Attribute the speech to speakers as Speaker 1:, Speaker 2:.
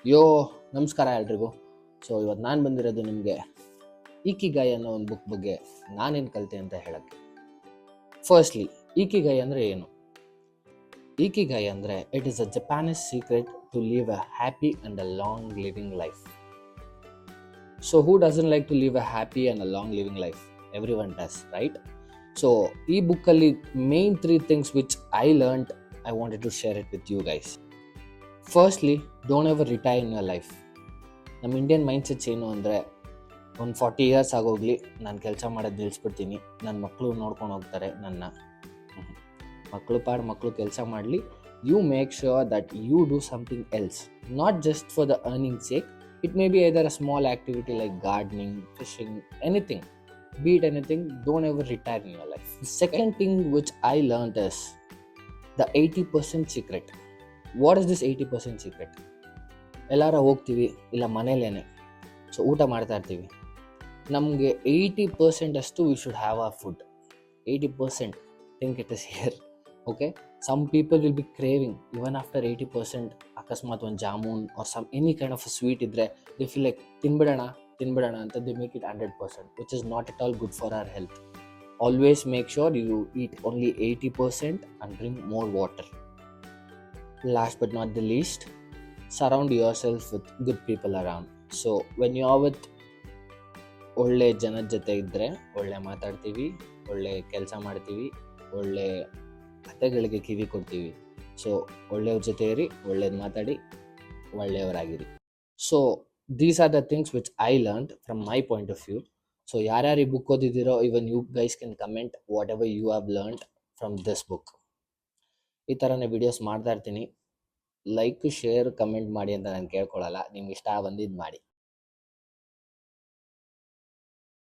Speaker 1: ಯೋ ನಮಸ್ಕಾರ ಎಲ್ರಿಗೂ. ಸೊ ಇವತ್ತು ನಾನು ಬಂದಿರೋದು ನಿಮಗೆ ಈಕಿಗಾಯ್ ಅನ್ನೋ ಒಂದು ಬುಕ್ ಬಗ್ಗೆ ನಾನೇನು ಕಲಿತೆ ಅಂತ ಹೇಳಕ್ಕೆ. ಫಸ್ಟ್ಲಿ, ಈಕಿಗಾಯ್ ಅಂದರೆ ಏನು? ಈಕಿಗಾಯ್ ಅಂದರೆ it is a Japanese secret to live a happy and a long living life. So who doesn't like to live a happy and a long living life? Every one does, right? So ಈ ಬುಕ್ಕಲ್ಲಿ main 3 things which I learned, I wanted to share it with you guys. Firstly, don't ever retire in your life. ನಮ್ಮ Indian mindsets ಏನು ಅಂದರೆ, ಒಂದು 40 years ಆಗೋಗ್ಲಿ, ನಾನು ಕೆಲಸ ಮಾಡೋದು ನಿಲ್ಲಿಸ್ಬಿಡ್ತೀನಿ, ನನ್ನ ಮಕ್ಕಳು ನೋಡ್ಕೊಂಡು ಹೋಗ್ತಾರೆ ನನ್ನ. ಮಕ್ಕಳು ಕೆಲಸ ಮಾಡಲಿ. You make sure that you do something else, not just for the earning sake. It may be either a small activity like gardening, fishing, anything. Be it anything, don't ever retire in your life. The second thing which I learned is the 80% secret. What is this 80% secret? ಎಲ್ಲಾರ ಹೋಗ್ತೀವಿ, ಇಲ್ಲ ಮನೇಲೇನೆ, so ಊಟ ಮಾಡ್ತಾ ಇರ್ತೀವಿ. ನಮಗೆ 80% ಅಷ್ಟು we should have ಆ food. 80% think it is here. Okay, some people will be craving even after 80%. ಅಕಸ್ಮಾತ್ ಒಂದು jamun or some any kind of sweet ಇದ್ದರೆ ದೇ ಫೀಲ್ ಲೈಕ್ ತಿನ್ಬಿಡೋಣ ಅಂತ they make it 100%, which is not at all good for our health. Always make sure you eat only 80% and drink more water. Last but not the least, surround yourself with good people around. So when you are with ಒಳ್ಳೆ ಜನದ ಜೊತೆ ಇದ್ದರೆ ಒಳ್ಳೆ ಮಾತಾಡ್ತೀವಿ, ಒಳ್ಳೆ ಕೆಲಸ ಮಾಡ್ತೀವಿ, ಒಳ್ಳೆ ಕಥೆಗಳಿಗೆ ಕಿವಿ ಕೊಡ್ತೀವಿ. ಸೊ ಒಳ್ಳೆಯವ್ರ ಜೊತೆ ಇರಿ, ಒಳ್ಳೇದು ಮಾತಾಡಿ, ಒಳ್ಳೆಯವರಾಗಿರಿ. So these are the things which I learned from my point of view. So ಯಾರ್ಯಾರು ಈ ಬುಕ್ ಓದಿದ್ದೀರೋ, even you guys can comment whatever you have learned from this book. ಈ ಥರನೇ ವಿಡಿಯೋಸ್ ಮಾಡ್ತಾ ಇರ್ತೀನಿ. ಲೈಕ್, ಶೇರ್, ಕಮೆಂಟ್ ಮಾಡಿ ಅಂತ ನಾನು ಕೇಳ್ಕೊಳ್ಳಲ್ಲ. ನಿಮ್ಗೆ ಇಷ್ಟ ಬಂದಿದ್ದು ಮಾಡಿ.